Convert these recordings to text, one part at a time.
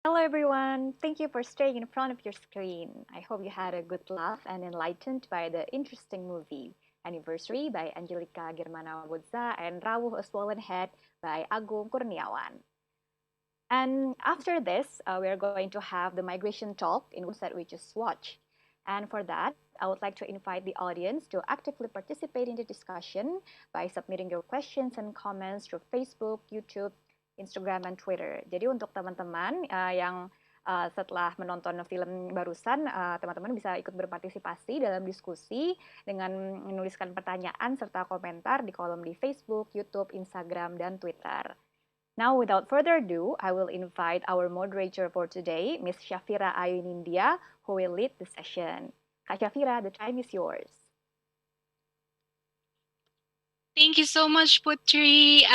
Hello, everyone. Thank you for staying in front of your screen. I hope you had a good laugh and enlightened by the interesting movie Anniversary by Angelica Germana Wodza and Rawuh a Swollen Head by Agung Kurniawan. And after this, we are going to have the migration talk in that we just watched. And for that, I would like to invite the audience to actively participate in the discussion by submitting your questions and comments through Facebook, YouTube, Instagram, and Twitter. Jadi untuk teman-teman yang setelah menonton film barusan, teman-teman bisa ikut berpartisipasi dalam diskusi dengan menuliskan pertanyaan serta komentar di kolom di Facebook, YouTube, Instagram, dan Twitter. Now, without further ado, I will invite our moderator for today, Ms. Shafira Ayunindia, who will lead the session. Kak Shafira, the time is yours. Thank you so much, Putri,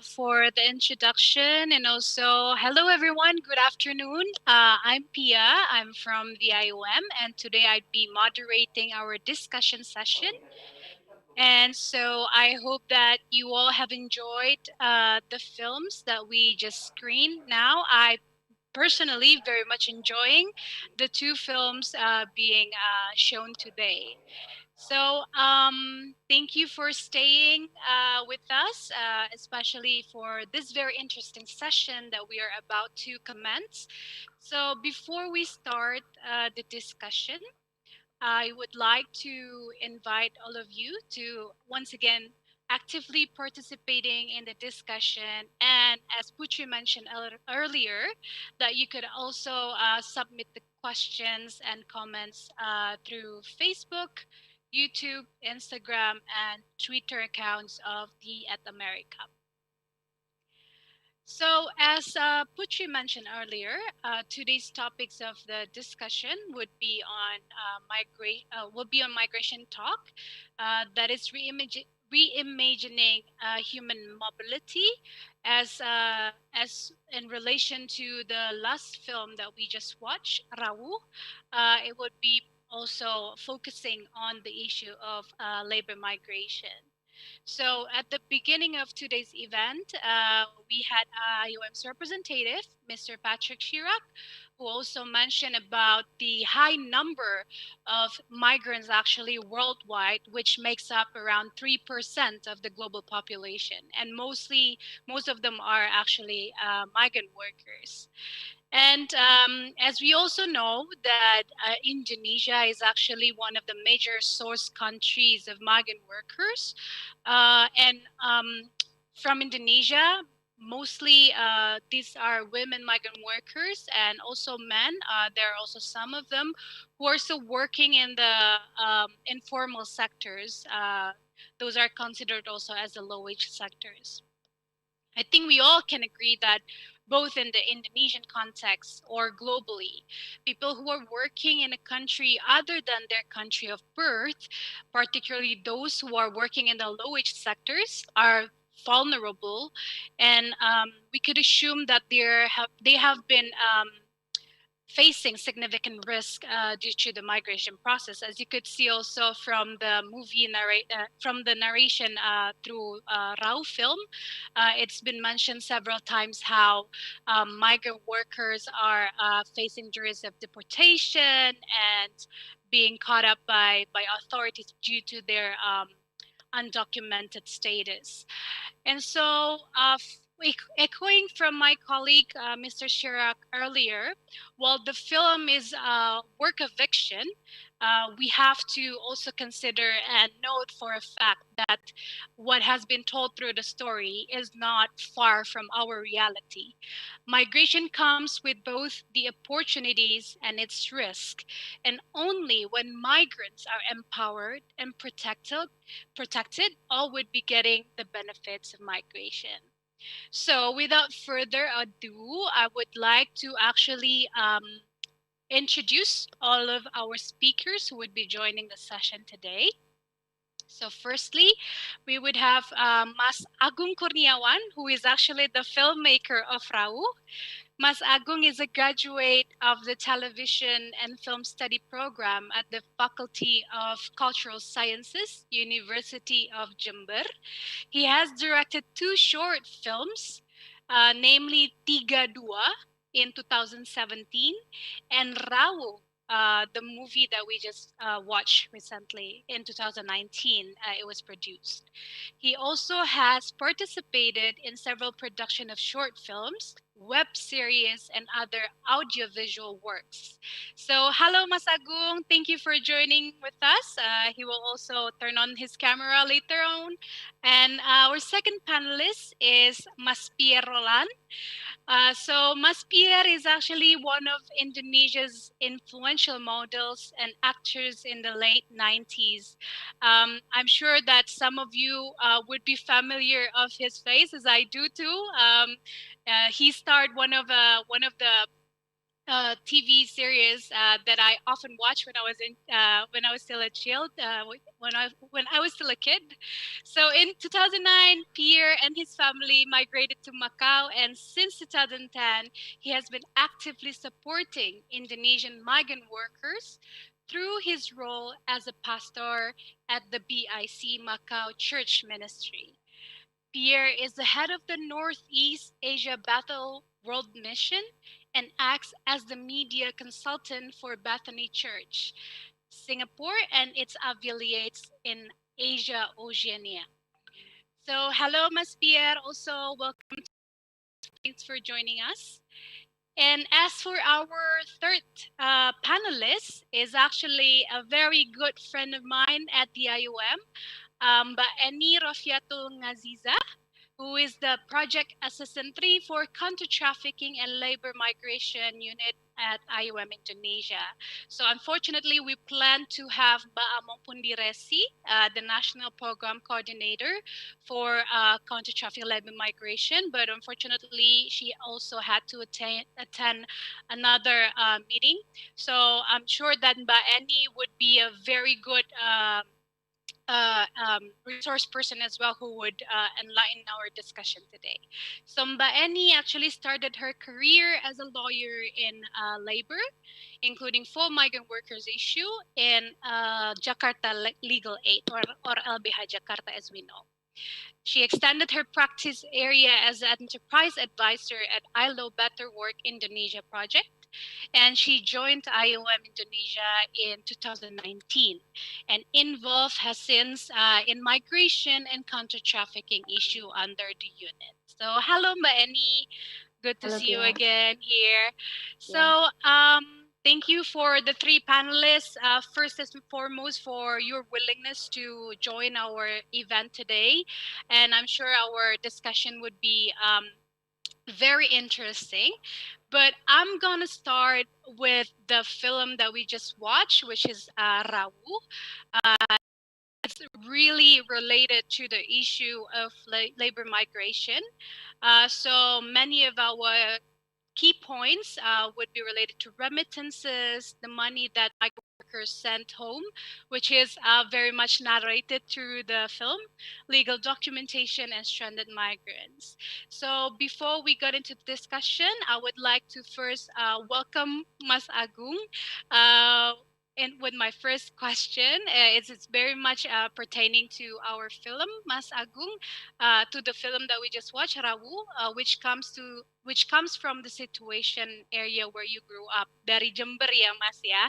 for the introduction. And also, hello, everyone. Good afternoon. I'm Pia. I'm from the IOM. And today I'd be moderating our discussion session. And so I hope that you all have enjoyed the films that we just screened now. I personally very much enjoying the two films being shown today. So thank you for staying with us, especially for this very interesting session that we are about to commence. So before we start the discussion, I would like to invite all of you to once again actively participating in the discussion. And as Putri mentioned earlier, that you could also submit the questions and comments through Facebook, YouTube, Instagram, and Twitter accounts of the at America. So, as Putri mentioned earlier, today's topics of the discussion would be on migration talk, that is reimagining human mobility, as in relation to the last film that we just watched, Rawu. It would be also focusing on the issue of labor migration. So at the beginning of today's event, we had IOM's representative, Mr. Patrick Chirac, who also mentioned about the high number of migrants actually worldwide, which makes up around 3% of the global population. And most of them are actually migrant workers. And as we also know that Indonesia is actually one of the major source countries of migrant workers. And from Indonesia, mostly these are women migrant workers and also men. There are also some of them who are still working in the informal sectors. Those are considered also as the low-wage sectors. I think we all can agree that both in the Indonesian context or globally, people who are working in a country other than their country of birth, particularly those who are working in the low-wage sectors, are vulnerable, and we could assume that they have been facing significant risk due to the migration process, as you could see also from the from the narration through Rao film. It's been mentioned several times how migrant workers are facing the risk of deportation and being caught up by authorities due to their undocumented status. And so, echoing from my colleague, Mr. Chirac, earlier, while the film is a work of fiction, we have to also consider and note for a fact that what has been told through the story is not far from our reality. Migration comes with both the opportunities and its risk, and only when migrants are empowered and protected, all would be getting the benefits of migration. So without further ado, I would like to actually introduce all of our speakers who would be joining the session today. So firstly, we would have Mas Agung Kurniawan, who is actually the filmmaker of Rau. Mas Agung is a graduate of the Television and Film Study program at the Faculty of Cultural Sciences, University of Jember. He has directed two short films, namely Tiga Dua, in 2017, and Rawu, the movie that we just watched recently in 2019, it was produced. He also has participated in several production of short films, web series, and other audiovisual works. So, hello, Mas Agung. Thank you for joining with us. He will also turn on his camera later on. And our second panelist is Mas Pierre Roland. So Mas Pierre is actually one of Indonesia's influential models and actors in the late 90s. I'm sure that some of you would be familiar of his face, as I do too. He starred one of the TV series that I often watched when I was still a child, when I was still a kid. So in 2009, Pierre and his family migrated to Macau, and since 2010, he has been actively supporting Indonesian migrant workers through his role as a pastor at the BIC Macau Church Ministry. Pierre is the head of the Northeast Asia Bethel World Mission and acts as the media consultant for Bethany Church, Singapore, and its affiliates in Asia Oceania. So, hello, Mas Pierre. Also, welcome. Thanks for joining us. And as for our third panelist, is actually a very good friend of mine at the IOM, Mbak Eni Rofiatul Ngaziza, who is the Project Assistant 3 for Counter-Trafficking and Labor Migration Unit at IOM Indonesia. So unfortunately, we plan to have Mbak Among Pundiresi, the National Program Coordinator for Counter-Trafficking and Labor Migration, but unfortunately, she also had to attend another meeting. So I'm sure that Mbak Eni would be a very good resource person as well who would enlighten our discussion today. So Mba Eni actually started her career as a lawyer in labor, including full migrant workers issue in Jakarta Legal Aid, or LBH Jakarta as we know. She extended her practice area as an enterprise advisor at ILO Better Work Indonesia project, and she joined IOM Indonesia in 2019 and involved has since in migration and counter-trafficking issue under the unit. So hello, Mbak Eni. Good to Hello, see you Pia. again here. Yeah. So thank you for the three panelists. First and foremost, for your willingness to join our event today. And I'm sure our discussion would be very interesting. But I'm gonna start with the film that we just watched, which is Rawu. It's really related to the issue of labor migration. So many of our key points would be related to remittances, the money that migrant workers sent home, which is very much narrated through the film, legal documentation, and stranded migrants. So before we get into the discussion, I would like to first welcome Mas Agung. And with my first question, it's very much pertaining to our film, Mas Agung, to the film that we just watched, Rawu, which comes from the situation area where you grew up, dari Jember ya Mas ya,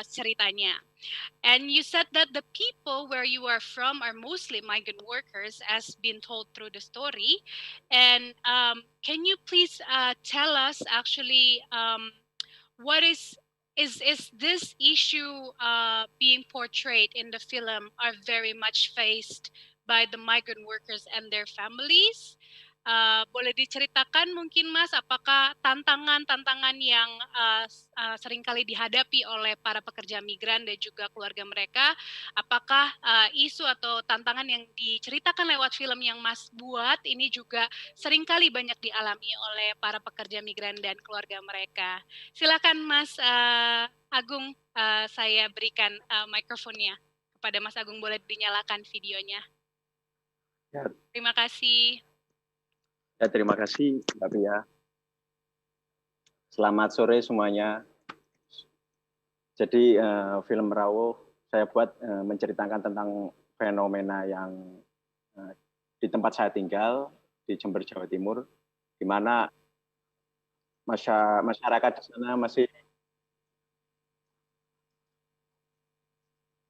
ceritanya. And you said that the people where you are from are mostly migrant workers, as been told through the story. And can you please tell us actually what is this issue being portrayed in the film are very much faced by the migrant workers and their families? Boleh diceritakan mungkin Mas, apakah tantangan-tantangan yang seringkali dihadapi oleh para pekerja migran dan juga keluarga mereka, apakah isu atau tantangan yang diceritakan lewat film yang Mas buat ini juga seringkali banyak dialami oleh para pekerja migran dan keluarga mereka? Silakan Mas Agung, saya berikan mikrofonnya kepada Mas Agung, boleh dinyalakan videonya. Ya. Terima kasih. Ya, terima kasih Mbak Pia. Selamat sore semuanya. Jadi film Rawu saya buat menceritakan tentang fenomena yang di tempat saya tinggal di Jember, Jawa Timur, di mana masyarakat di sana masih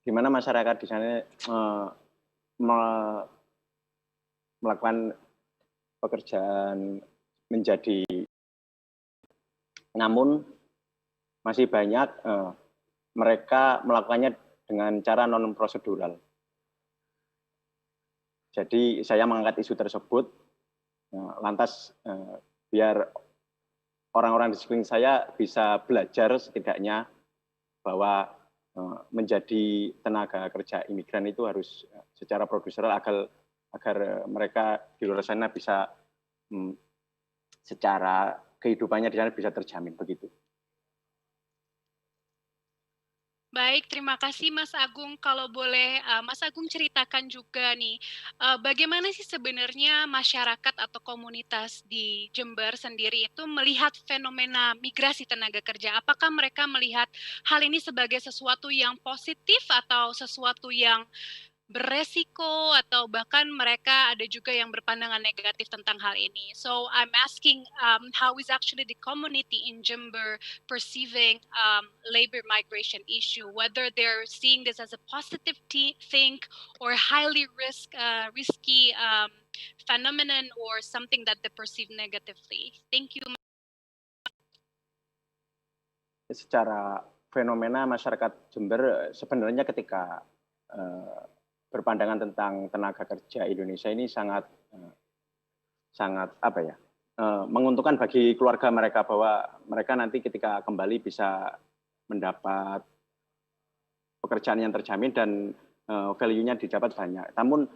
gimana masyarakat di sana melakukan pekerjaan menjadi, namun masih banyak mereka melakukannya dengan cara non prosedural. Jadi saya mengangkat isu tersebut lantas biar orang-orang di sekeliling saya bisa belajar setidaknya bahwa menjadi tenaga kerja imigran itu harus secara prosedural agar mereka di luar sana bisa secara kehidupannya di sana bisa terjamin begitu. Baik, terima kasih Mas Agung. Kalau boleh Mas Agung ceritakan juga nih, bagaimana sih sebenarnya masyarakat atau komunitas di Jember sendiri itu melihat fenomena migrasi tenaga kerja? Apakah mereka melihat hal ini sebagai sesuatu yang positif atau sesuatu yang beresiko, atau bahkan mereka ada juga yang berpandangan negatif tentang hal ini. So I'm asking, how is actually the community in Jember perceiving labor migration issue, whether they're seeing this as a positive thing or highly risky phenomenon or something that they perceive negatively. Thank you. Secara fenomena masyarakat Jember sebenarnya ketika berpandangan tentang tenaga kerja Indonesia ini sangat apa ya, menguntungkan bagi keluarga mereka, bahwa mereka nanti ketika kembali bisa mendapat pekerjaan yang terjamin dan value-nya didapat banyak. Namun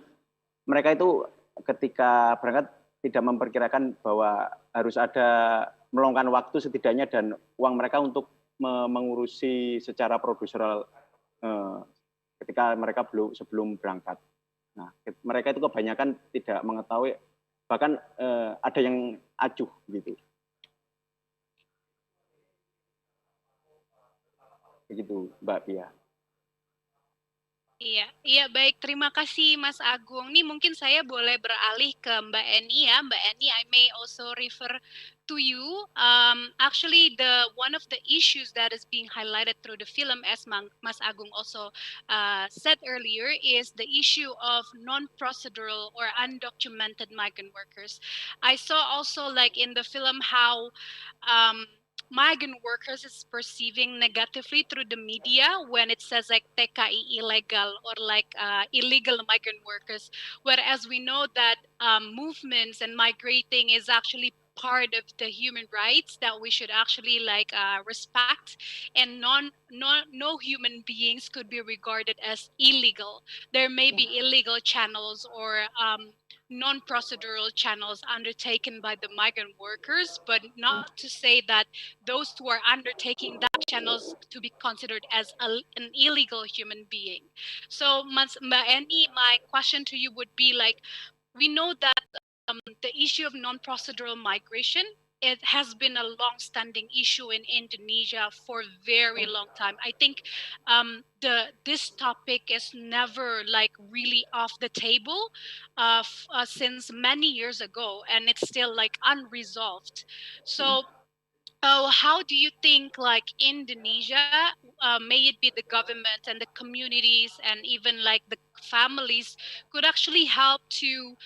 mereka itu ketika berangkat tidak memperkirakan bahwa harus ada meluangkan waktu setidaknya dan uang mereka untuk mengurusi secara prosedural ketika mereka sebelum berangkat. Nah, mereka itu kebanyakan tidak mengetahui, bahkan ada yang acuh gitu. Begitu, Mbak Pia. Iya, baik. Terima kasih Mas Agung. Nih mungkin saya boleh beralih ke Mbak Eni ya. Mbak Eni, I may also refer to you. Actually, one of the issues that is being highlighted through the film, as Mas Agung also said earlier, is the issue of non-procedural or undocumented migrant workers. I saw also like in the film how migrant workers is perceiving negatively through the media when it says like TKI illegal or like illegal migrant workers, whereas we know that movements and migrating is actually part of the human rights that we should actually like respect, and no human beings could be regarded as illegal. There may be illegal channels or non-procedural channels undertaken by the migrant workers, but not to say that those who are undertaking that channels to be considered as an illegal human being. So, Mbak Eni, my question to you would be like, we know that the issue of non-procedural migration, it has been a long-standing issue in Indonesia for a very long time. I think this topic is never like really off the table since many years ago, and it's still like unresolved. So how do you think like Indonesia, may it be the government and the communities and even like the families, could actually help to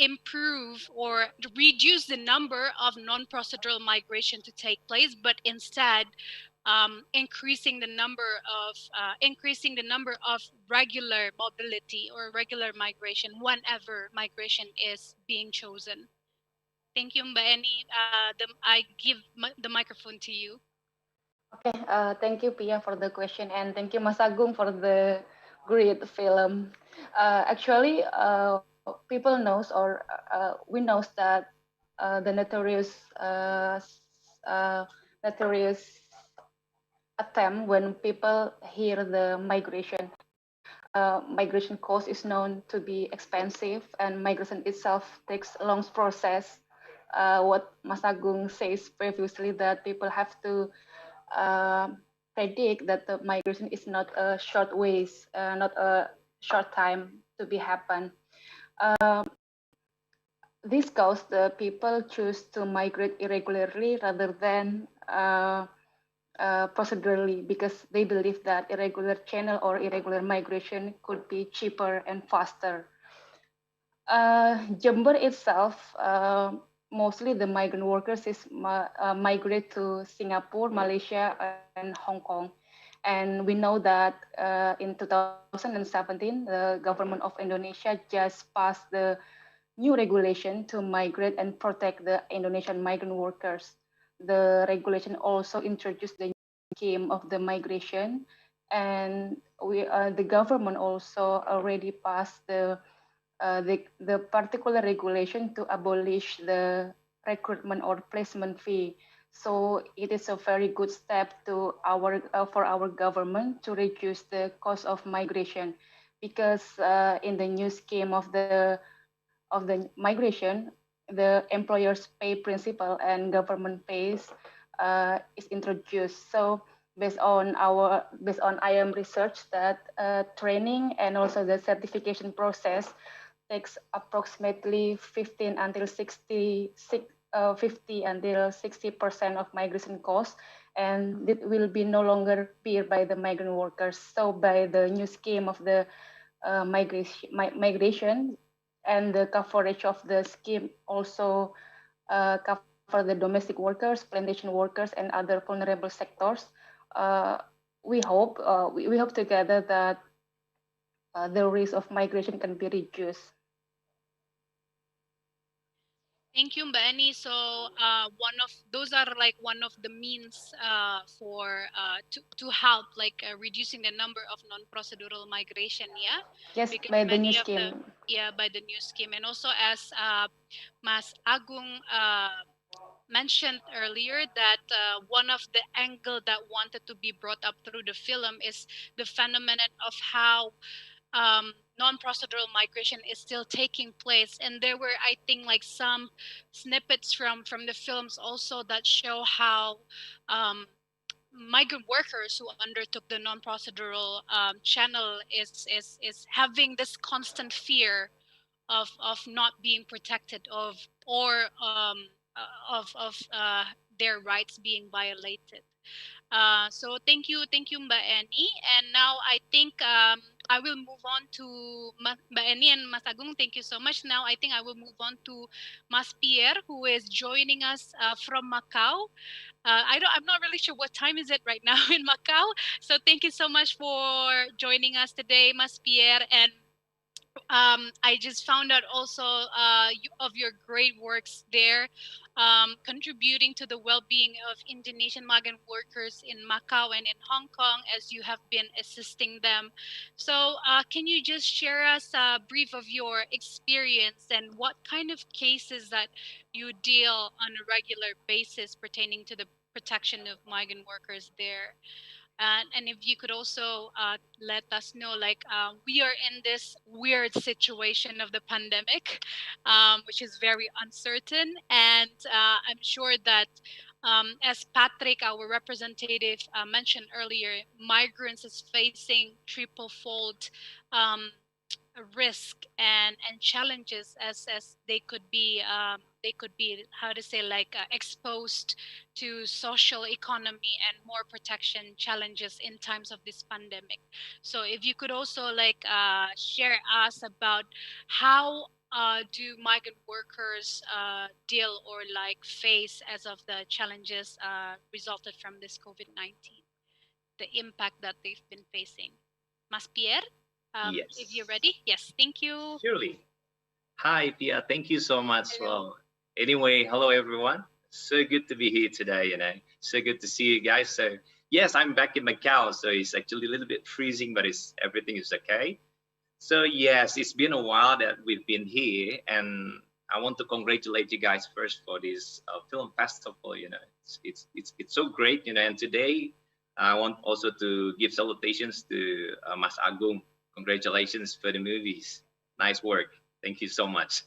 improve or reduce the number of non-procedural migration to take place, but instead increasing the number of regular mobility or regular migration whenever migration is being chosen? Thank you, Mbak Eni. I give the microphone to you. Okay, thank you, Pia, for the question, and thank you, Mas Agung, for the great film. Actually, people knows or we knows that the notorious attempt when people hear the migration cost is known to be expensive, and migration itself takes a long process. What Mas Agung says previously, that people have to predict that the migration is not a short ways, not a short time to be happen. this caused the people choose to migrate irregularly rather than procedurally, because they believe that irregular channel or irregular migration could be cheaper and faster. Jember itself, mostly the migrant workers migrate to Singapore, Malaysia, and Hong Kong. And we know that in 2017, the government of Indonesia just passed the new regulation to migrate and protect the Indonesian migrant workers. The regulation also introduced the scheme of the migration, and the government also already passed the particular regulation to abolish the recruitment or placement fee. So it is a very good step to for our government to reduce the cost of migration, because in the new scheme of the migration, the employers pay principal and government pays is introduced. So based on IM research, that training and also the certification process takes approximately 15 until 50 until 60% of migration costs, and it will be no longer paid by the migrant workers. So by the new scheme of the migration and the coverage of the scheme also cover the domestic workers, plantation workers, and other vulnerable sectors. We hope together that the risk of migration can be reduced. Thank you, Mbak Annie. So those are like one of the means for to help like reducing the number of non-procedural migration. Yeah. Yes, Because by the new many of scheme. by the new scheme, and also as Mas Agung mentioned earlier, that one of the angle that wanted to be brought up through the film is the phenomenon of how non-procedural migration is still taking place. And there were, I think, like some snippets from the films also that show how migrant workers who undertook the non-procedural channel is having this constant fear of not being protected or their rights being violated. So thank you, Mbak Annie. And now I think I will move on to Mbak Annie and Mas Agung. Thank you so much. Now I think I will move on to Mas Pierre, who is joining us from Macau. I'm not really sure what time is it right now in Macau. So thank you so much for joining us today, Mas Pierre. And I just found out also of your great works there, contributing to the well-being of Indonesian migrant workers in Macau and in Hong Kong, as you have been assisting them. So can you just share us a brief of your experience and what kind of cases that you deal on a regular basis pertaining to the protection of migrant workers there? And if you could also let us know, like we are in this weird situation of the pandemic, which is very uncertain. And I'm sure that as Patrick, our representative, mentioned earlier, migrants is facing triple-fold risk and challenges as they could be how to say, like exposed to social economy and more protection challenges in times of this pandemic. So if you could also like share us about how do migrant workers deal or like face as of the challenges resulted from this COVID-19, the impact that they've been facing. Mas Pierre? Yes. If you're ready. Yes, thank you. Surely. Hi, Pia. Thank you so much. Hello. Well, anyway, hello, everyone. So good to be here today, So good to see you guys. So, yes, I'm back in Macau. So it's actually a little bit freezing, but everything is okay. So, yes, it's been a while that we've been here. And I want to congratulate you guys first for this film festival. It's so great, And today, I want also to give salutations to Mas Agung. Congratulations for the movies. Nice work. Thank you so much.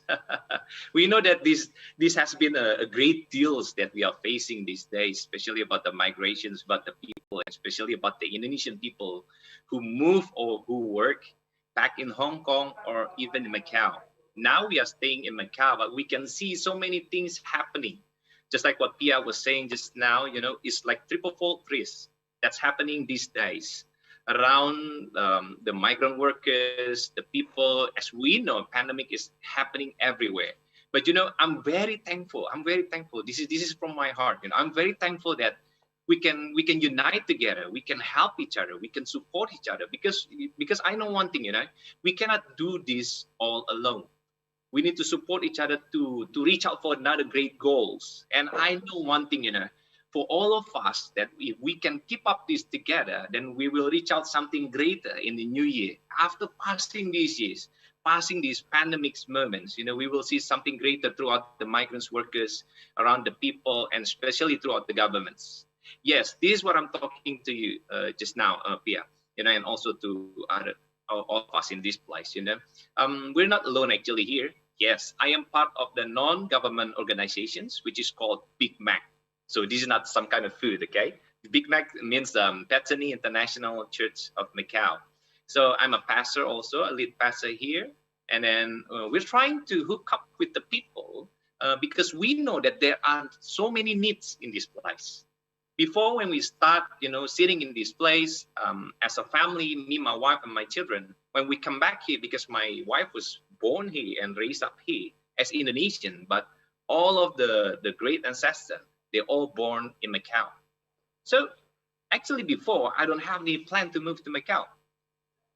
We know that this has been a great deals that we are facing these days, especially about the migrations, about the people, especially about the Indonesian people who move or who work back in Hong Kong or even in Macau. Now we are staying in Macau, but we can see so many things happening. Just like what Pia was saying just now, it's like triple-fold risk that's happening these days around the migrant workers, the people. As we know, pandemic is happening everywhere. But I'm very thankful. I'm very thankful. This is from my heart. I'm very thankful that we can unite together. We can help each other. We can support each other because I know one thing. We cannot do this all alone. We need to support each other to reach out for another great goals. And I know one thing, for all of us, that if we can keep up this together, then we will reach out something greater in the new year. After passing these years, passing these pandemics moments, we will see something greater throughout the migrants workers, around the people, and especially throughout the governments. Yes, this is what I'm talking to you just now, Pia, and also to all of us in this place. We're not alone actually here. Yes, I am part of the non-government organizations, which is called Big Mac. So this is not some kind of food, okay? Big Mac means Bethany International Church of Macau. So I'm a pastor also, a lead pastor here. And then we're trying to hook up with the people because we know that there are so many needs in this place. Before, when we start, sitting in this place as a family, me, my wife, and my children, when we come back here, because my wife was born here and raised up here as Indonesian, but all of the great ancestors, they're all born in Macau. So actually before, I don't have any plan to move to Macau.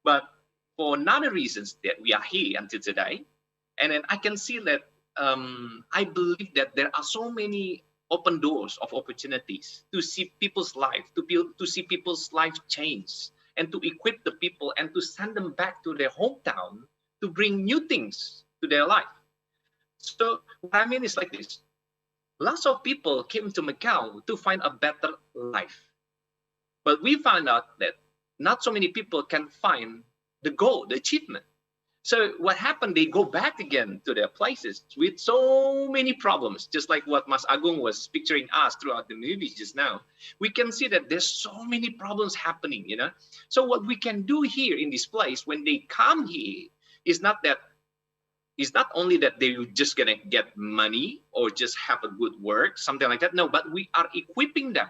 But for another reasons that we are here until today, and then I can see that I believe that there are so many open doors of opportunities to see people's life, to see people's life change, and to equip the people and to send them back to their hometown to bring new things to their life. So what I mean is like this. Lots of people came to Macau to find a better life. But we found out that not so many people can find the goal, the achievement. So what happened, they go back again to their places with so many problems, just like what Mas Agung was picturing us throughout the movies just now. We can see that there's so many problems happening, So what we can do here in this place when they come here is not only that they're just gonna get money or just have a good work, something like that. No, but we are equipping them.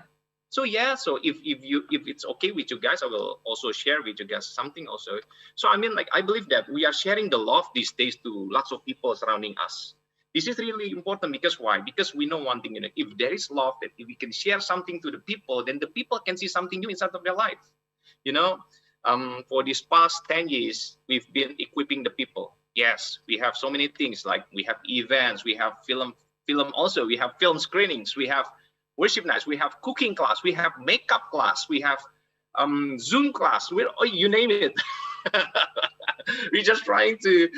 So yeah, so if it's okay with you guys, I will also share with you guys something also. So I mean, like, I believe that we are sharing the love these days to lots of people surrounding us. This is really important because why? Because we know one thing, if there is love, that if we can share something to the people, then the people can see something new inside of their life. For these past 10 years, we've been equipping the people. Yes, we have so many things, like we have events, we have film also, we have film screenings, we have worship nights, we have cooking class, we have makeup class, we have Zoom class, you name it. We're just trying to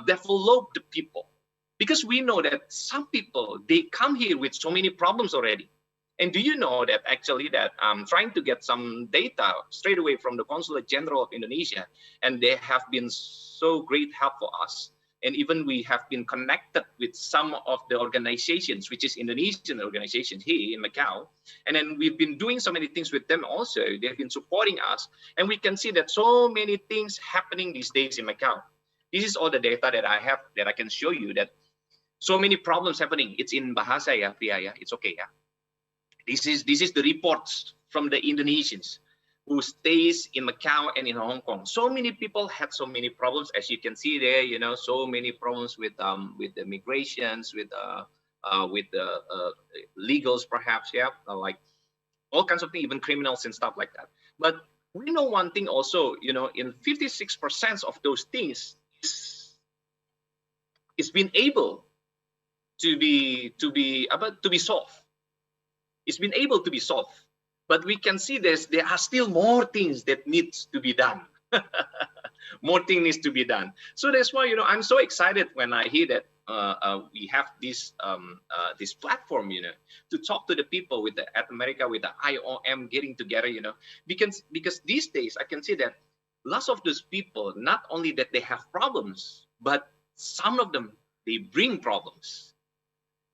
develop the people, because we know that some people, they come here with so many problems already. And do you know that actually that I'm trying to get some data straight away from the Consulate General of Indonesia, and they have been so great help for us. And even we have been connected with some of the organizations, which is Indonesian organizations here in Macau. And then we've been doing so many things with them also. They've been supporting us. And we can see that so many things happening these days in Macau. This is all the data that I have that I can show you, that so many problems happening. It's in Bahasa, ya, Pia, ya. It's okay, yeah. This is the reports from the Indonesians who stays in Macau and in Hong Kong. So many people had so many problems, as you can see there. So many problems with the migrations, with the legals, perhaps, yeah, like all kinds of things, even criminals and stuff like that. But we know one thing also, in 56% of those things is been able to be solved. It's been able to be solved, but we can see there are still more things that needs to be done. More things needs to be done. So that's why I'm so excited when I hear that we have this platform, to talk to the people at America with the IOM getting together, because these days I can see that lots of those people, not only that they have problems, but some of them, they bring problems.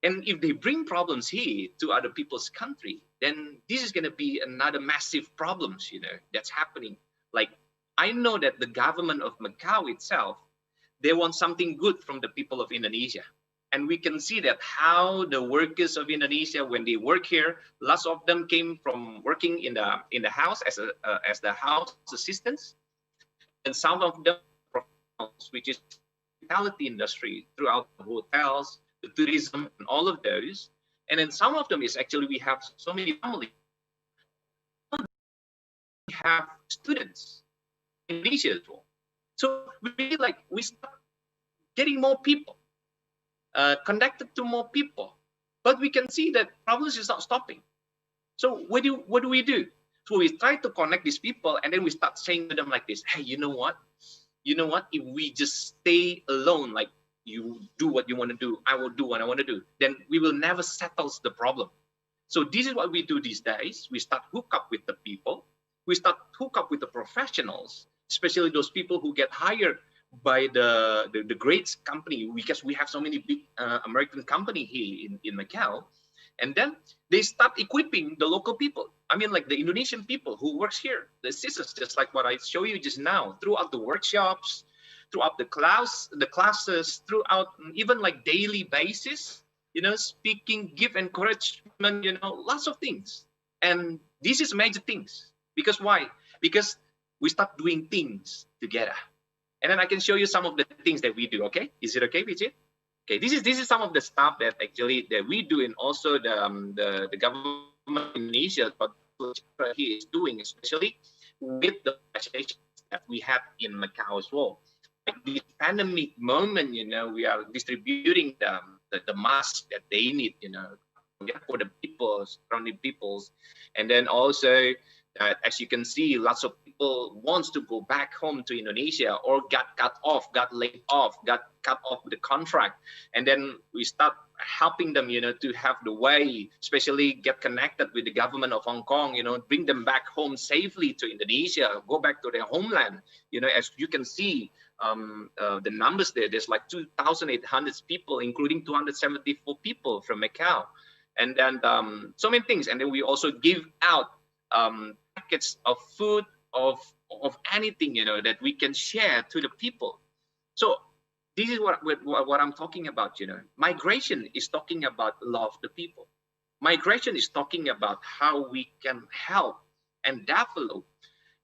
And if they bring problems here to other people's country, then this is going to be another massive problems, that's happening. Like, I know that the government of Macau itself, they want something good from the people of Indonesia. And we can see that how the workers of Indonesia, when they work here, lots of them came from working in the house as the house assistants, and some of them professionals, which is hospitality industry throughout the hotels, the tourism, and all of those. And then some of them is actually we have so many families. We have students in Indonesia as well. So we start getting more people, connected to more people, but we can see that problems is not stopping. So what do we do? So we try to connect these people, and then we start saying to them like this: hey, you know what? If we just stay alone, like you do what you want to do, I will do what I want to do, then we will never settle the problem. So this is what we do these days. We start hook up with the people. We start hook up with the professionals, especially those people who get hired by the great company, because we have so many big American company here in Macau. And then they start equipping the local people. I mean, like the Indonesian people who works here, the sisters, just like what I show you just now, throughout the workshops, throughout the classes, throughout even like daily basis, speaking, give encouragement, lots of things. And this is major things. Because why? Because we start doing things together. And then I can show you some of the things that we do. Okay, is it okay, Vijay? Okay, this is some of the stuff that actually that we do, and also the government of Indonesia, but he is doing, especially with the legislation that we have in Macau as well. Like this pandemic moment, we are distributing the masks that they need, for the people, surrounding peoples, and then also. As you can see, lots of people wants to go back home to Indonesia, or got cut off, got laid off, got cut off the contract. And then we start helping them, to have the way, especially get connected with the government of Hong Kong, bring them back home safely to Indonesia, go back to their homeland. As you can see, the numbers there's like 2,800 people, including 274 people from Macau. And then so many things. And then we also give out packets of food, of anything, that we can share to the people. So this is what I'm talking about. Migration is talking about love the people. Migration is talking about how we can help and develop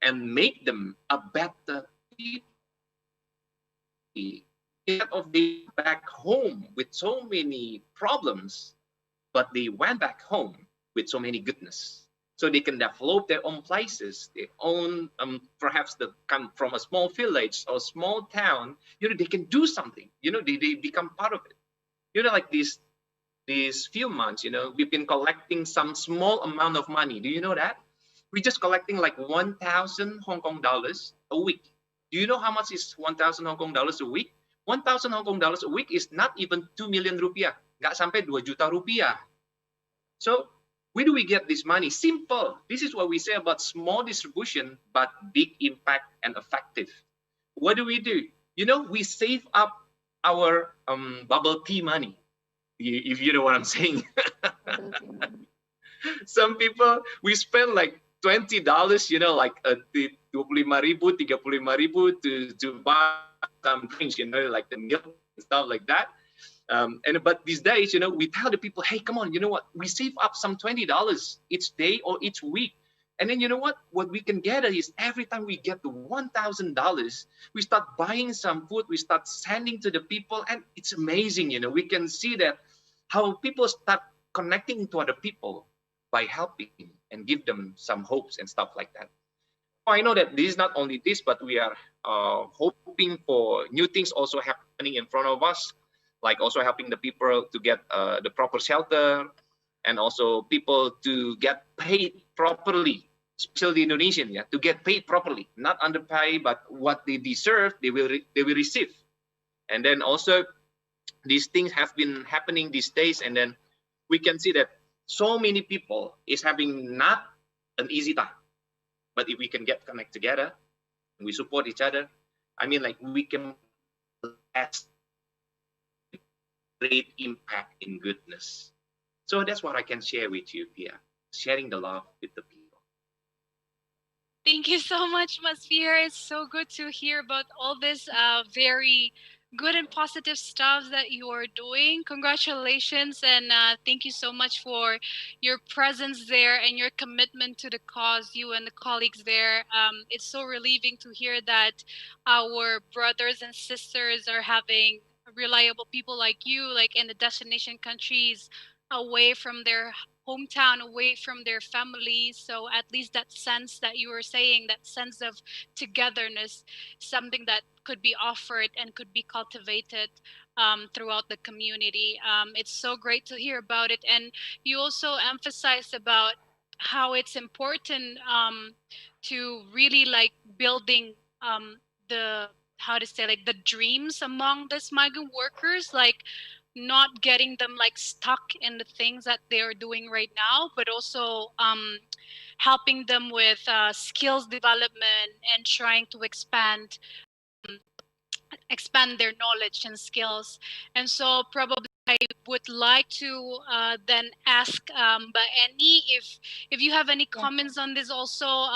and make them a better people. Instead of they back home with so many problems, but they went back home with so many goodness. So they can develop their own places, their own, perhaps they come from a small village or small town, they can do something, they become part of it. Like these few months, we've been collecting some small amount of money. Do you know that? We're just collecting like 1,000 Hong Kong dollars a week. Do you know how much is 1,000 Hong Kong dollars a week? 1,000 Hong Kong dollars a week is not even 2 million rupiah. Nggak sampai 2 juta rupiah. So, where do we get this money? Simple. This is what we say about small distribution, but big impact and effective. What do? We save up our bubble tea money, if you know what I'm saying. Some people, we spend like $20, like 25,000, 35,000 to buy some drinks, like the milk and stuff like that. But these days, we tell the people, hey, come on, we save up some $20 each day or each week. And then what we can gather is every time we get to $1,000, we start buying some food, we start sending to the people, and it's amazing, we can see that how people start connecting to other people by helping and give them some hopes and stuff like that. I know that this is not only this, but we are hoping for new things also happening in front of us, like also helping the people to get the proper shelter, and also people to get paid properly, especially the Indonesian, to get paid properly, not underpaid, but what they deserve, they will receive. And then also these things have been happening these days, and then we can see that so many people is having not an easy time. But if we can get connect together, and we support each other, I mean, like we can have great impact in goodness. So that's what I can share with you, Pia, sharing the love with the people. Thank you so much, Mas Pierre. It's so good to hear about all this very good and positive stuff that you are doing. Congratulations, and thank you so much for your presence there and your commitment to the cause, you and the colleagues there. It's so relieving to hear that our brothers and sisters are having reliable people like you, like in the destination countries, away from their hometown, away from their families. So at least that sense that you were saying, that sense of togetherness, something that could be offered and could be cultivated throughout the community. It's so great to hear about it. And you also emphasized about how it's important to really like building the, how to say, like the dreams among these migrant workers, like not getting them like stuck in the things that they're doing right now, but also helping them with skills development and trying to expand their knowledge and skills. And so probably I would like to then ask Annie if you have any Yeah. comments on this also.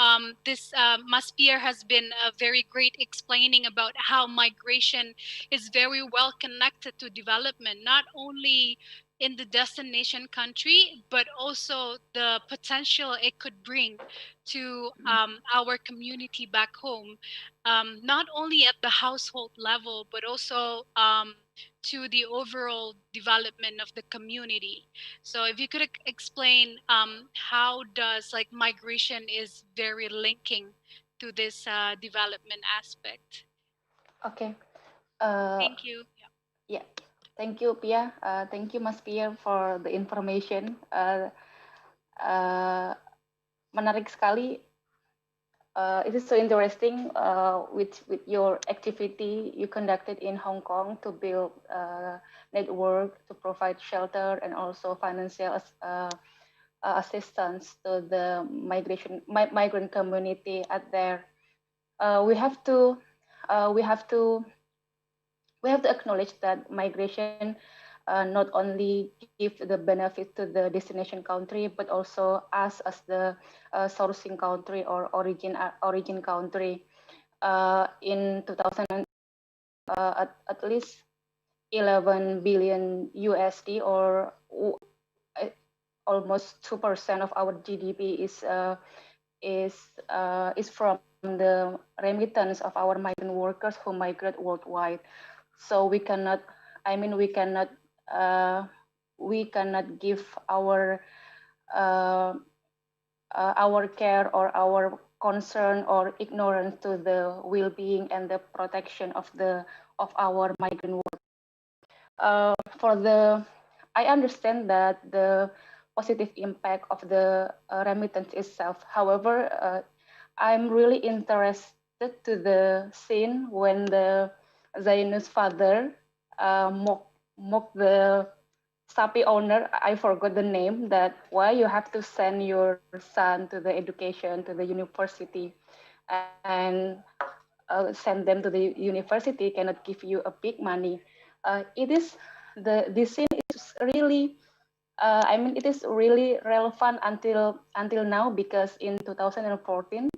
This Mas Pierre has been very great explaining about how migration is very well connected to development, not only in the destination country, but also the potential it could bring to our community back home, not only at the household level, but also to the overall development of the community. So if you could explain how does like migration is very linking to this development aspect. Okay. Thank you. Yeah. Thank you, Pia. Thank you, Mas Pia, for the information. Menarik sekali. It is so interesting with your activity you conducted in Hong Kong to build network, to provide shelter and also financial assistance to the migrant community at there. We have to acknowledge that migration not only give the benefit to the destination country, but also us as the sourcing country or origin country. In 2000, at least 11 billion USD, or almost 2% of our GDP is from the remittance of our migrant workers who migrate worldwide. So we cannot give our care or our concern or ignorance to the well-being and the protection of our migrant workers. I understand that the positive impact of the remittance itself. However, I'm really interested to the scene when the Zainus father mock the sapi owner. I forgot the name. That why you have to send your son to the education, to the university, and send them to the university cannot give you a big money. This scene is really. It is really relevant until now, because in 2014,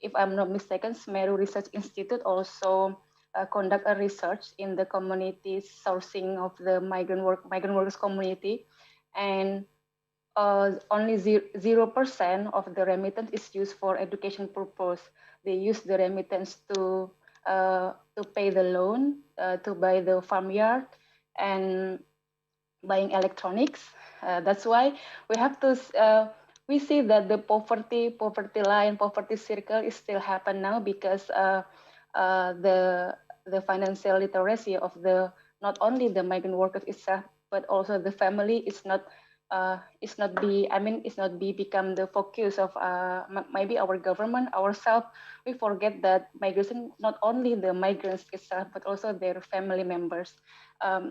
if I'm not mistaken, Smeru Research Institute also conduct a research in the community sourcing of the migrant workers community, and only 0% of the remittance is used for education purpose. They use the remittance to pay the loan, to buy the farmyard, and buying electronics. That's why we have to. We see that the poverty line, poverty circle is still happen now, because the financial literacy of the not only the migrant workers itself, but also the family is not become the focus of maybe our government, ourselves. We forget that migration not only the migrants itself, but also their family members.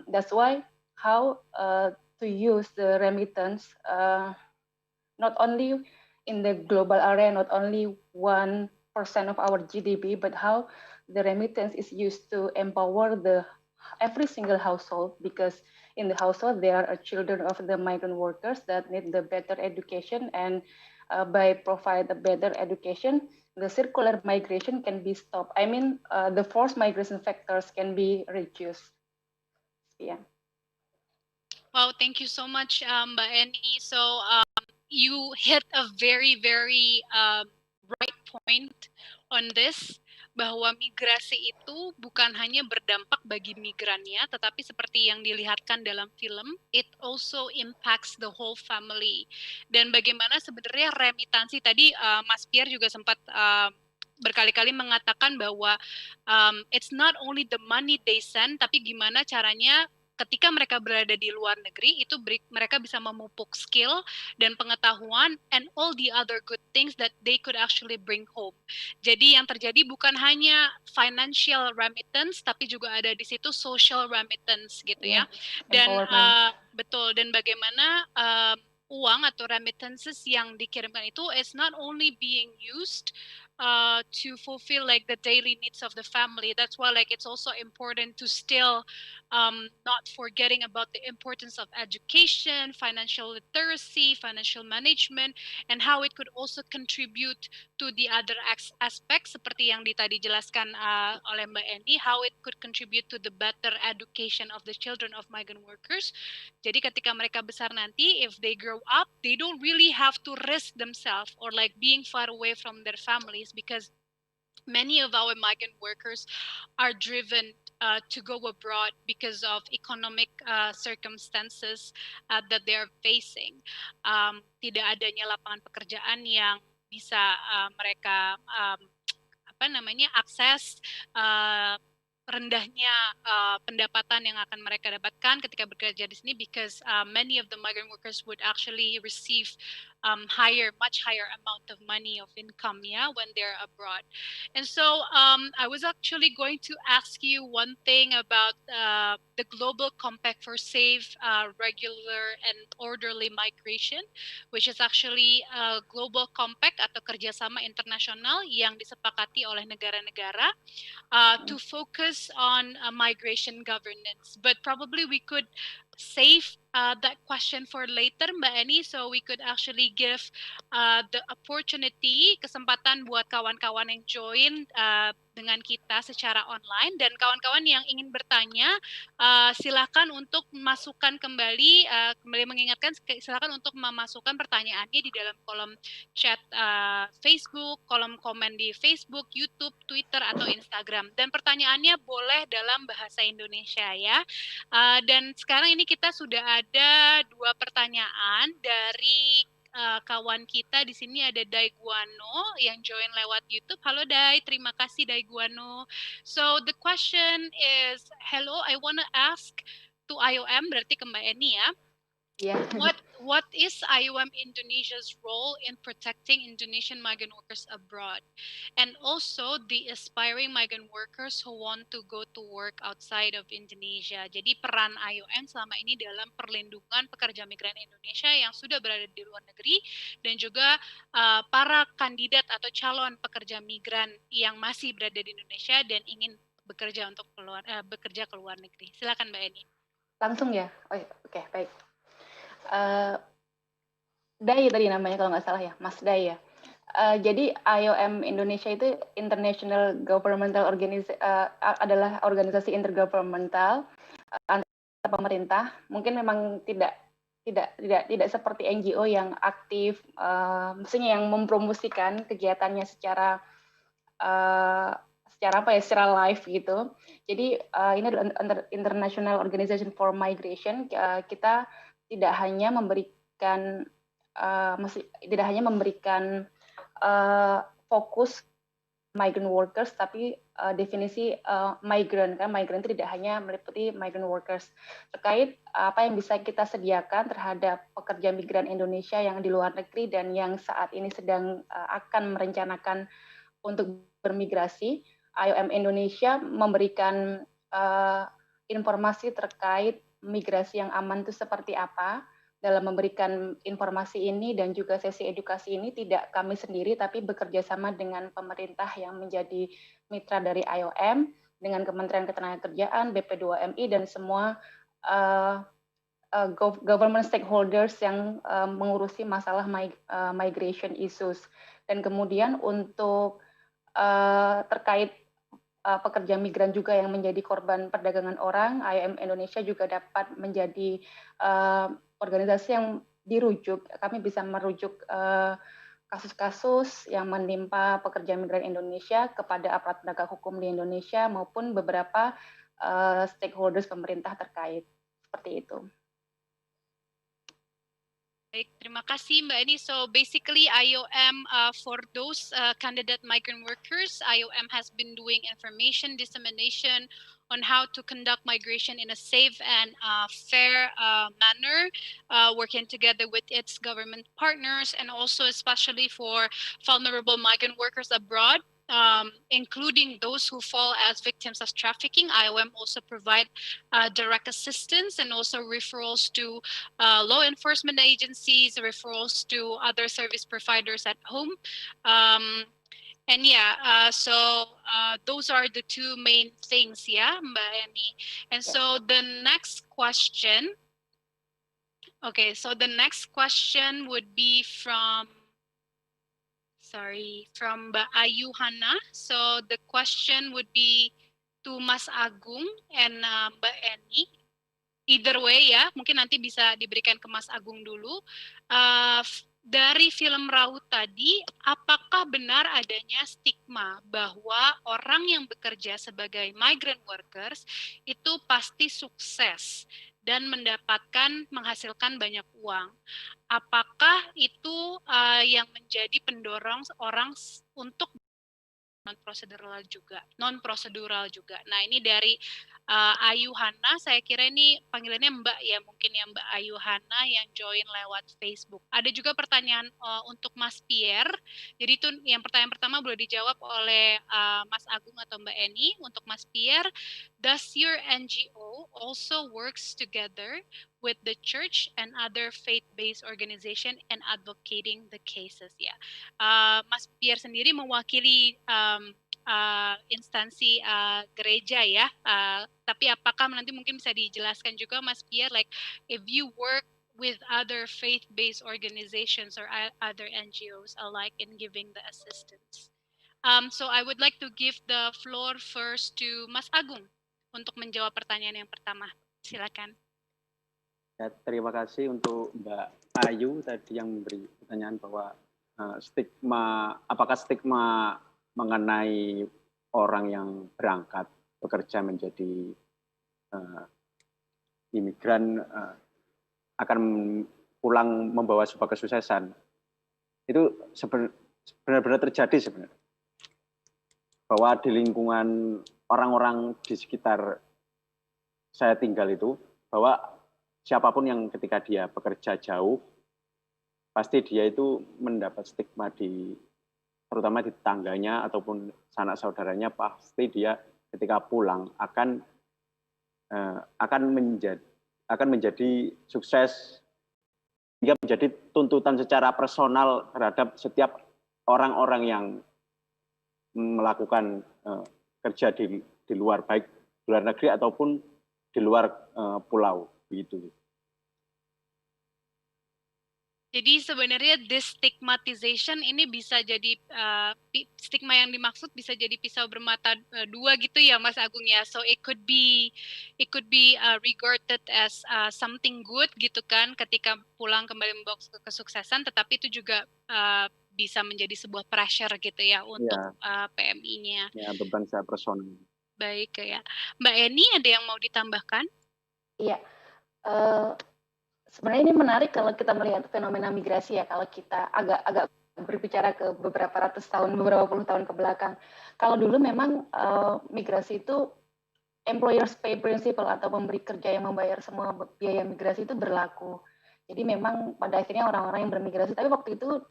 That's why how to use the remittance not only in the global area, not only 1% of our GDP, but how the remittance is used to empower every single household, because in the household there are children of the migrant workers that need the better education, and by provide a better education, the circular migration can be stopped. I mean, the forced migration factors can be reduced. Yeah. Wow, thank you so much, Mbak Eni. So you hit a very, very right point on this, bahwa migrasi itu bukan hanya berdampak bagi migrannya, tetapi seperti yang dilihatkan dalam film, it also impacts the whole family. Dan bagaimana sebenarnya remitansi, tadi Mas Pierre juga sempat berkali-kali mengatakan bahwa it's not only the money they send, tapi gimana caranya ketika mereka berada di luar negeri, itu mereka bisa memupuk skill dan pengetahuan and all the other good things that they could actually bring home. Jadi yang terjadi bukan hanya financial remittance, tapi juga ada di situ social remittance gitu ya. Dan betul, dan bagaimana uang atau remittances yang dikirimkan itu is not only being used to fulfill like the daily needs of the family. That's why like it's also important to still not forgetting about the importance of education, financial literacy, financial management, and how it could also contribute to the other aspects seperti yang tadi jelaskan oleh Mbak Eni, how it could contribute to the better education of the children of migrant workers. Jadi ketika mereka besar nanti, if they grow up, they don't really have to risk themselves or like being far away from their families, because many of our migrant workers are driven to go abroad because of economic circumstances that they are facing. Tidak adanya lapangan pekerjaan yang bisa mereka akses, rendahnya pendapatan yang akan mereka dapatkan ketika bekerja di sini, because many of the migrant workers would actually receive much higher amount of money of income, when they're abroad. And so I was actually going to ask you one thing about the Global Compact for Safe, Regular, and Orderly Migration, which is actually a global compact atau kerjasama internasional yang disepakati oleh negara-negara to focus on migration governance. But probably we could save that question for later, Mbak Eni, so we could actually give the opportunity, kesempatan buat kawan-kawan yang join dengan kita secara online, dan kawan-kawan yang ingin bertanya silakan untuk masukkan kembali mengingatkan, silakan untuk memasukkan pertanyaannya di dalam kolom chat Facebook, kolom komen di Facebook, YouTube, Twitter, atau Instagram, dan pertanyaannya boleh dalam bahasa Indonesia ya. Dan sekarang ini kita sudah ada 2 pertanyaan dari kawan kita di sini. Ada Daiguano yang join lewat YouTube. Halo Dai, terima kasih Daiguano. So the question is, hello, I want to ask to IOM, berarti ke Mbak Eni ya. Yeah. What is IOM Indonesia's role in protecting Indonesian migrant workers abroad, and also the aspiring migrant workers who want to go to work outside of Indonesia? Jadi peran IOM selama ini dalam perlindungan pekerja migran Indonesia yang sudah berada di luar negeri, dan juga para kandidat atau calon pekerja migran yang masih berada di Indonesia dan ingin bekerja untuk bekerja ke luar negeri. Silakan Mbak Eni. Langsung ya. Oke, baik. Dai tadi namanya kalau nggak salah ya, Mas Dai ya. Jadi IOM Indonesia itu International Governmental adalah organisasi intergovernmental antar pemerintah. Mungkin memang tidak seperti NGO yang aktif, maksudnya yang mempromosikan kegiatannya secara live gitu. Jadi ini adalah International Organization for Migration. Kita tidak hanya memberikan fokus migrant workers, tapi definisi migrant, kan migrant tidak hanya meliputi migrant workers. Terkait apa yang bisa kita sediakan terhadap pekerja migran Indonesia yang di luar negeri dan yang saat ini sedang akan merencanakan untuk bermigrasi, IOM Indonesia memberikan informasi terkait migrasi yang aman itu seperti apa. Dalam memberikan informasi ini dan juga sesi edukasi ini tidak kami sendiri, tapi bekerja sama dengan pemerintah yang menjadi mitra dari IOM, dengan Kementerian Ketenagakerjaan, BP2MI, dan semua government stakeholders yang mengurusi masalah migration issues. Dan kemudian untuk terkait pekerja migran juga yang menjadi korban perdagangan orang, IOM Indonesia juga dapat menjadi organisasi yang dirujuk. Kami bisa merujuk kasus-kasus yang menimpa pekerja migran Indonesia kepada aparat penegak hukum di Indonesia maupun beberapa stakeholders pemerintah terkait. Seperti itu. Baik, terima kasih Mbak Eni. So basically IOM, for those candidate migrant workers, IOM has been doing information dissemination on how to conduct migration in a safe and fair manner, working together with its government partners, and also especially for vulnerable migrant workers abroad. Including those who fall as victims of trafficking. IOM also provide direct assistance and also referrals to law enforcement agencies, referrals to other service providers at home. And yeah, so those are the two main things, yeah, Mbak Eni. And so the next question, okay, so the next question would be from Mbak Ayu Hana. So the question would be to Mas Agung and Mbak Eni. Either way ya, mungkin nanti bisa diberikan ke Mas Agung dulu. Dari film Raut tadi, apakah benar adanya stigma bahwa orang yang bekerja sebagai migrant workers itu pasti sukses dan menghasilkan banyak uang? Apakah itu yang menjadi pendorong orang untuk non prosedural juga. Nah, ini dari Ayu Hana, saya kira ini panggilannya Mbak ya, mungkin ya Mbak Ayu Hana yang join lewat Facebook. Ada juga pertanyaan untuk Mas Pierre. Jadi itu yang pertanyaan pertama boleh dijawab oleh Mas Agung atau Mbak Eni. Untuk Mas Pierre, does your NGO also works together with the church and other faith-based organization and advocating the cases ya? Mas Pierre sendiri mewakili instansi gereja ya, tapi apakah nanti mungkin bisa dijelaskan juga Mas Pierre, like if you work with other faith-based organizations or other NGOs alike in giving the assistance. So I would like to give the floor first to Mas Agung untuk menjawab pertanyaan yang pertama. Silakan. Ya, terima kasih untuk Mbak Ayu tadi yang memberi pertanyaan bahwa apakah stigma mengenai orang yang berangkat bekerja menjadi imigran akan pulang membawa sebuah kesuksesan. Itu benar-benar terjadi sebenarnya. Bahwa di lingkungan orang-orang di sekitar saya tinggal itu, bahwa siapapun yang ketika dia bekerja jauh, pasti dia itu mendapat stigma terutama di tetangganya ataupun sanak saudaranya, pasti dia ketika pulang akan menjadi sukses, hingga menjadi tuntutan secara personal terhadap setiap orang-orang yang melakukan kerja di luar, baik di luar negeri ataupun di luar pulau. Begitu. Jadi sebenarnya destigmatization ini bisa jadi stigma yang dimaksud bisa jadi pisau bermata dua gitu ya Mas Agung ya. So it could be regarded as something good gitu kan ketika pulang kembali membawa kesuksesan, tetapi itu juga bisa menjadi sebuah pressure gitu ya untuk PMI-nya. Ya, beban secara personal. Baik ya. Mbak Eni ada yang mau ditambahkan? Iya. Sebenarnya ini menarik kalau kita melihat fenomena migrasi ya, kalau kita agak berbicara ke beberapa puluh tahun ke belakang. Kalau dulu memang migrasi itu employers pay principle atau pemberi kerja yang membayar semua biaya migrasi itu berlaku. Jadi memang pada akhirnya orang-orang yang bermigrasi, tapi waktu itu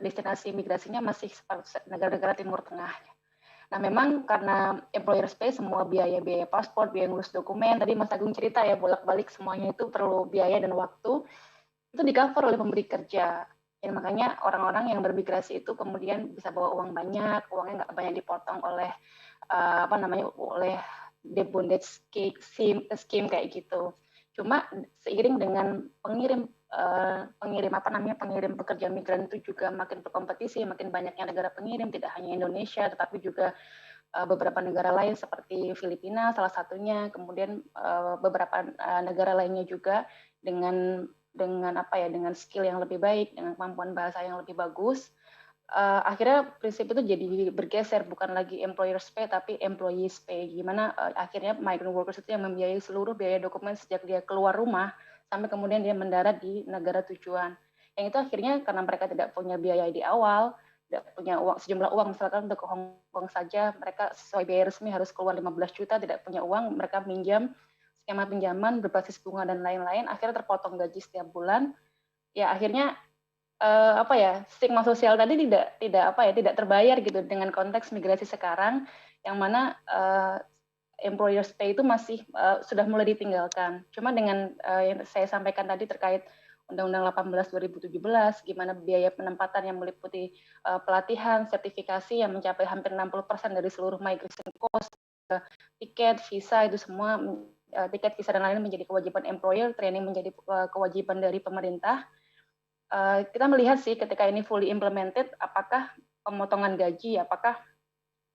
destinasi migrasinya masih seperti negara-negara Timur Tengah. Nah, memang karena employer pay semua biaya paspor, biaya ngurus dokumen, tadi Mas Agung cerita ya, bolak-balik semuanya itu perlu biaya dan waktu, itu di-cover oleh pemberi kerja. Dan makanya orang-orang yang bermigrasi itu kemudian bisa bawa uang banyak, uangnya nggak banyak dipotong oleh oleh the bondage scheme kayak gitu. Cuma seiring dengan pengirim pekerja migran itu juga makin berkompetisi, makin banyaknya negara pengirim, tidak hanya Indonesia, tetapi juga beberapa negara lain seperti Filipina salah satunya, kemudian beberapa negara lainnya juga dengan skill yang lebih baik, dengan kemampuan bahasa yang lebih bagus. Akhirnya prinsip itu jadi bergeser, bukan lagi employers pay tapi employees pay, gimana akhirnya migrant workers itu yang membiayai seluruh biaya dokumen sejak dia keluar rumah sampai kemudian dia mendarat di negara tujuan. Yang itu akhirnya karena mereka tidak punya biaya di awal, tidak punya sejumlah uang, misalkan untuk ke Hong Kong saja mereka sesuai biaya resmi harus keluar 15 juta, tidak punya uang, mereka minjam, skema pinjaman berbasis bunga dan lain-lain, akhirnya terpotong gaji setiap bulan. Ya akhirnya stigma sosial tadi tidak terbayar gitu dengan konteks migrasi sekarang, yang mana employers pay itu masih sudah mulai ditinggalkan. Cuma dengan yang saya sampaikan tadi terkait Undang-Undang 18 2017, gimana biaya penempatan yang meliputi pelatihan, sertifikasi yang mencapai hampir 60% dari seluruh migration cost, tiket, visa, itu semua, tiket, visa dan lain-lain menjadi kewajiban employer, training menjadi kewajiban dari pemerintah. Kita melihat sih ketika ini fully implemented, apakah pemotongan gaji, apakah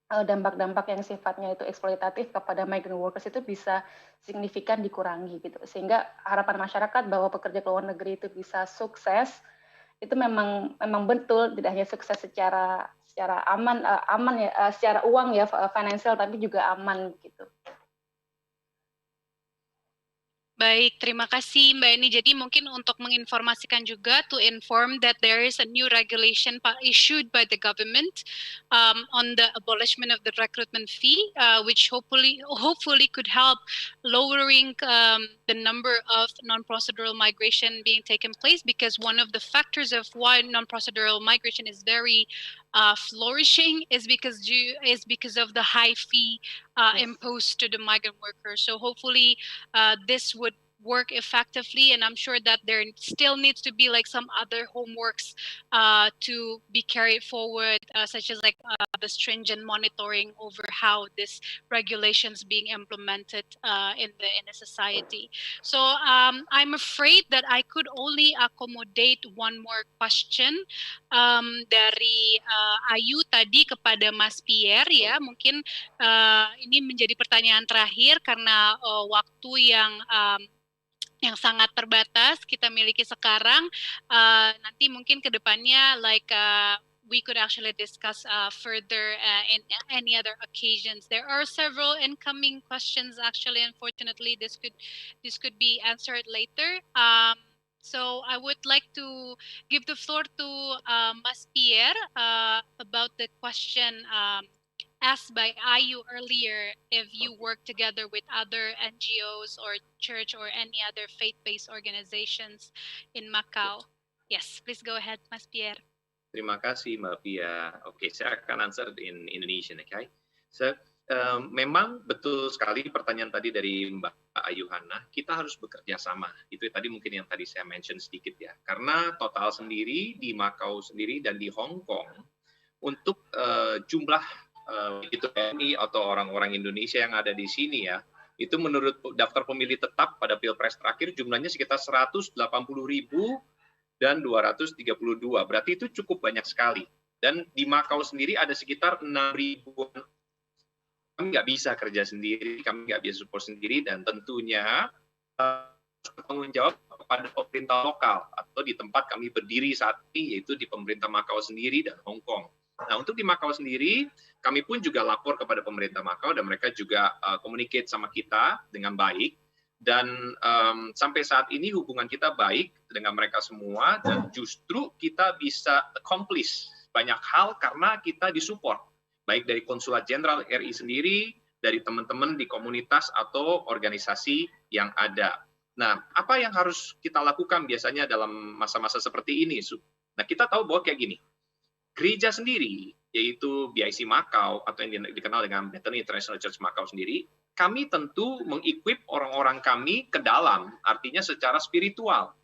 dampak-dampak yang sifatnya itu eksploitatif kepada migrant workers itu bisa signifikan dikurangi gitu, sehingga harapan masyarakat bahwa pekerja ke luar negeri itu bisa sukses itu memang betul, tidak hanya sukses secara aman ya, secara uang ya, finansial, tapi juga aman gitu. Baik, terima kasih Mbak Eni. Jadi mungkin untuk menginformasikan juga, to inform that there is a new regulation issued by the government on the abolishment of the recruitment fee, which hopefully could help lowering the number of non-procedural migration being taken place, because one of the factors of why non-procedural migration is very flourishing is because of the high fee imposed to the migrant workers. So hopefully this would work effectively, and I'm sure that there still needs to be like some other homeworks to be carried forward, such as like the stringent monitoring over how this regulations being implemented in the society. So I'm afraid that I could only accommodate one more question dari Ayu tadi kepada Mas Pierre ya. Mungkin ini menjadi pertanyaan terakhir karena waktu yang sangat terbatas kita miliki sekarang. Nanti mungkin ke depannya we could actually discuss further in any other occasions. There are several incoming questions actually. Unfortunately, this could be answered later. So I would like to give the floor to Mas Pierre about the question asked by Ayu earlier, if you work together with other NGOs or church or any other faith-based organizations in Macau. Yes, please go ahead, Mas Pierre. Terima kasih, Mbak Pia. Oke, saya akan answer in Indonesian, okay? So, memang betul sekali pertanyaan tadi dari Mbak Ayu Hana, kita harus bekerja sama. Itu tadi mungkin yang tadi saya mention sedikit ya. Karena total sendiri di Macau sendiri dan di Hong Kong, untuk jumlah itu TNI atau orang-orang Indonesia yang ada di sini ya, itu menurut daftar pemilih tetap pada Pilpres terakhir jumlahnya sekitar 180.000 dan 232. Berarti itu cukup banyak sekali. Dan di Macau sendiri ada sekitar 6.000. Kami nggak bisa kerja sendiri, kami nggak bisa support sendiri, dan tentunya bertanggung jawab kepada pemerintah lokal atau di tempat kami berdiri saat ini, yaitu di pemerintah Macau sendiri dan Hong Kong. Nah, untuk di Macau sendiri, kami pun juga lapor kepada pemerintah Macau dan mereka juga communicate sama kita dengan baik. Dan sampai saat ini hubungan kita baik dengan mereka semua, dan justru kita bisa accomplish banyak hal karena kita disupport. Baik dari Konsulat Jenderal RI sendiri, dari teman-teman di komunitas atau organisasi yang ada. Nah, apa yang harus kita lakukan biasanya dalam masa-masa seperti ini? Nah, kita tahu bahwa kayak gini. Gereja sendiri, yaitu BIC Macau atau yang dikenal dengan Bethany International Church Macau sendiri, kami tentu mengequip orang-orang kami ke dalam, artinya secara spiritual.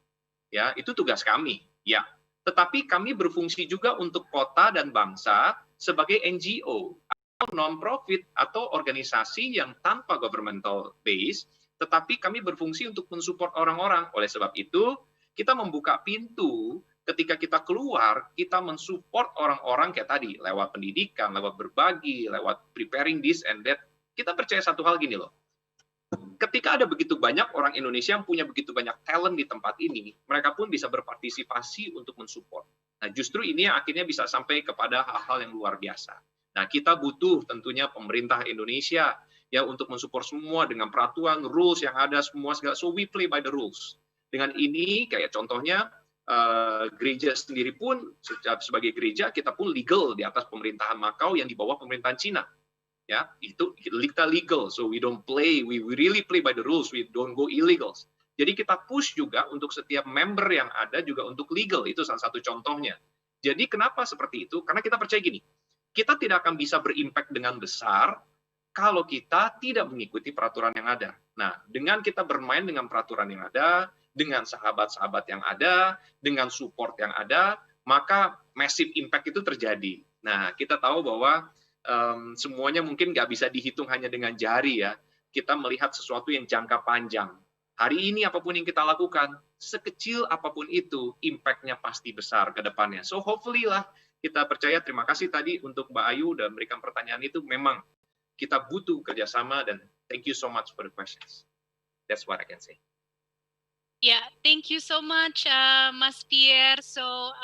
Ya, itu tugas kami. Ya, tetapi kami berfungsi juga untuk kota dan bangsa sebagai NGO atau non-profit atau organisasi yang tanpa governmental base, tetapi kami berfungsi untuk mensupport orang-orang. Oleh sebab itu, kita membuka pintu ketika kita keluar, kita mensupport orang-orang kayak tadi, lewat pendidikan, lewat berbagi, lewat preparing this and that. Kita percaya satu hal gini loh, ketika ada begitu banyak orang Indonesia yang punya begitu banyak talent di tempat ini, mereka pun bisa berpartisipasi untuk mensupport. Nah, justru ini yang akhirnya bisa sampai kepada hal-hal yang luar biasa. Nah, kita butuh tentunya pemerintah Indonesia ya untuk mensupport semua dengan peraturan, rules yang ada semua segala. So we play by the rules. Dengan ini kayak contohnya gereja sendiri pun sebagai gereja kita pun legal di atas pemerintahan Makau yang di bawah pemerintahan Cina. Ya, itu kita legal, so we don't play, we really play by the rules, we don't go illegals. Jadi kita push juga untuk setiap member yang ada juga untuk legal, itu salah satu contohnya. Jadi kenapa seperti itu? Karena kita percaya gini, kita tidak akan bisa berimpact dengan besar kalau kita tidak mengikuti peraturan yang ada. Nah, dengan kita bermain dengan peraturan yang ada, dengan sahabat-sahabat yang ada, dengan support yang ada, maka massive impact itu terjadi. Nah, kita tahu bahwa semuanya mungkin nggak bisa dihitung hanya dengan jari ya. Kita melihat sesuatu yang jangka panjang. Hari ini apapun yang kita lakukan, sekecil apapun itu, impact-nya pasti besar ke depannya. So hopefully lah, kita percaya, terima kasih tadi untuk Mbak Ayu dan memberikan pertanyaan itu, memang kita butuh kerjasama dan thank you so much for the questions. That's what I can say. Yeah, thank you so much, Mas Pierre. So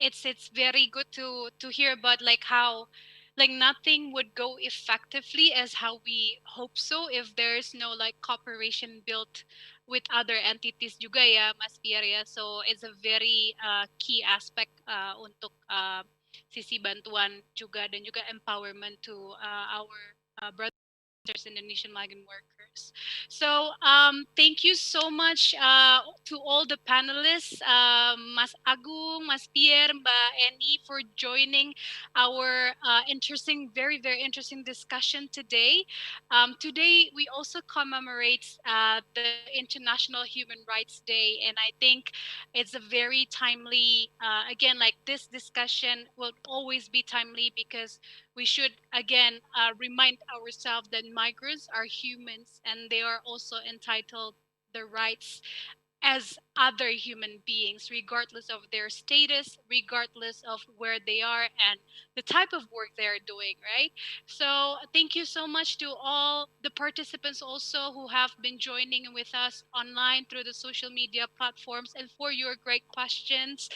it's very good to hear about like how like nothing would go effectively as how we hope so if there's no like cooperation built with other entities juga ya Mas Pierre ya. So it's a very key aspect untuk sisi bantuan juga dan juga empowerment to our brothers Indonesian migrant workers. So thank you so much to all the panelists, Mas Agung, Mas Pierre, Mbak Eni, for joining our very, very interesting discussion today. Today, we also commemorate the International Human Rights Day, and I think it's a very timely, again, like this discussion will always be timely because we should again remind ourselves that migrants are humans and they are also entitled the rights as other human beings, regardless of their status, regardless of where they are and the type of work they're doing, right? So thank you so much to all the participants also who have been joining with us online through the social media platforms and for your great questions.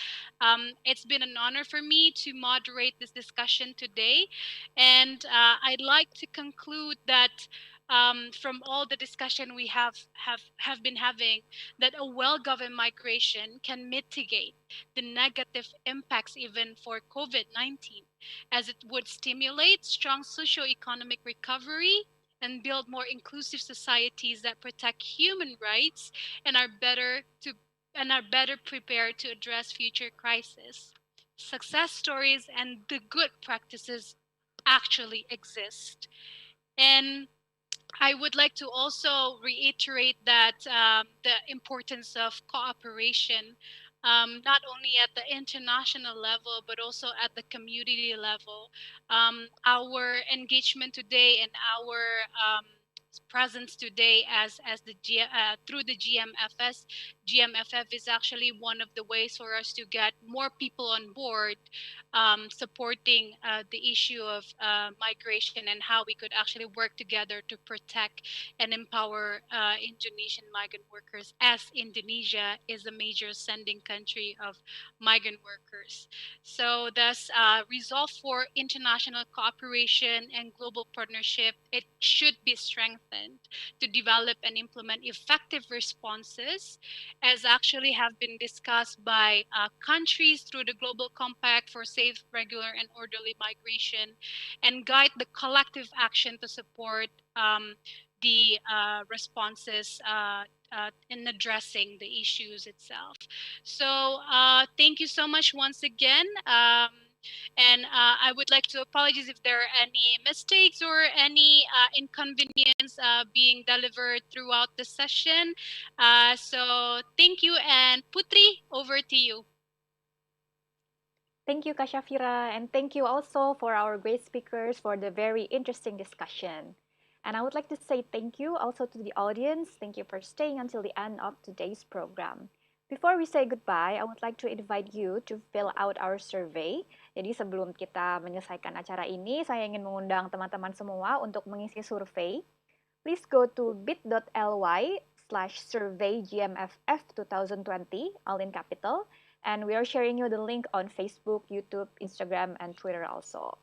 It's been an honor for me to moderate this discussion today. And I'd like to conclude that from all the discussion we have been having, that a well-governed migration can mitigate the negative impacts even for COVID-19, as it would stimulate strong socio-economic recovery and build more inclusive societies that protect human rights and are better prepared to address future crises. Success stories and the good practices actually exist. And I would like to also reiterate that the importance of cooperation, not only at the international level, but also at the community level. Our engagement today and our presence today as through the GMFF is actually one of the ways for us to get more people on board supporting the issue of migration and how we could actually work together to protect and empower Indonesian migrant workers, as Indonesia is a major sending country of migrant workers. So thus resolve for international cooperation and global partnership, it should be strengthened to develop and implement effective responses, as actually have been discussed by countries through the Global Compact for Safe, Regular, and Orderly Migration, and guide the collective action to support the responses in addressing the issues itself. So thank you so much once again. And I would like to apologize if there are any mistakes or any inconvenience being delivered throughout the session. So thank you, and Putri, over to you. Thank you, Kashafira, and thank you also for our great speakers for the very interesting discussion. And I would like to say thank you also to the audience. Thank you for staying until the end of today's program. Before we say goodbye, I would like to invite you to fill out our survey. Jadi sebelum kita menyelesaikan acara ini, saya ingin mengundang teman-teman semua untuk mengisi survei. Please go to bit.ly/surveygmff2020, all in capital. And we are sharing you the link on Facebook, YouTube, Instagram, and Twitter also.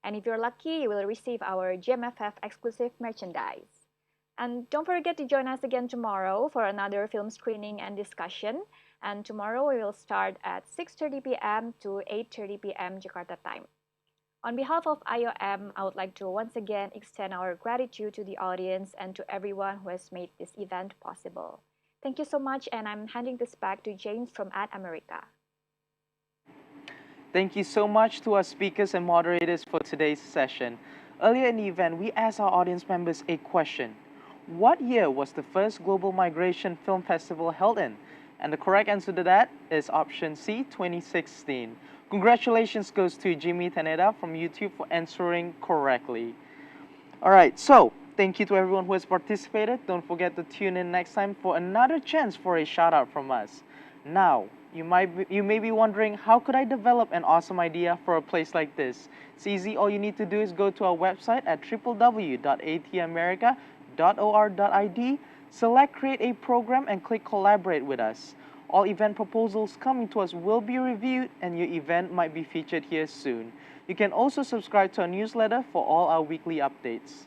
And if you're lucky, you will receive our GMFF exclusive merchandise. And don't forget to join us again tomorrow for another film screening and discussion. And tomorrow we will start at 6:30 p.m. to 8:30 p.m. Jakarta time. On behalf of IOM, I would like to once again extend our gratitude to the audience and to everyone who has made this event possible. Thank you so much, and I'm handing this back to James from America. Thank you so much to our speakers and moderators for today's session. Earlier in the event, we asked our audience members a question. What year was the first Global Migration Film Festival held in? And the correct answer to that is option C, 2016. Congratulations goes to Jimmy Taneda from YouTube for answering correctly. All right, so thank you to everyone who has participated. Don't forget to tune in next time for another chance for a shout out from us. Now, you may be wondering, how could I develop an awesome idea for a place like this? It's easy. All you need to do is go to our website at www.atamerica.or.id, select create a program, and click collaborate with us. All event proposals coming to us will be reviewed, and your event might be featured here soon. You can also subscribe to our newsletter for all our weekly updates.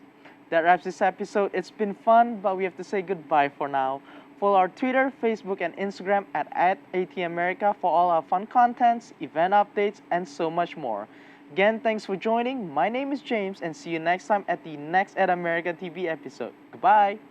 That wraps this episode. It's been fun, but we have to say goodbye for now. Follow our Twitter, Facebook, and Instagram at @ATAmerica for all our fun contents, event updates, and so much more. Again, thanks for joining. My name is James, and see you next time at the next America TV episode. Goodbye.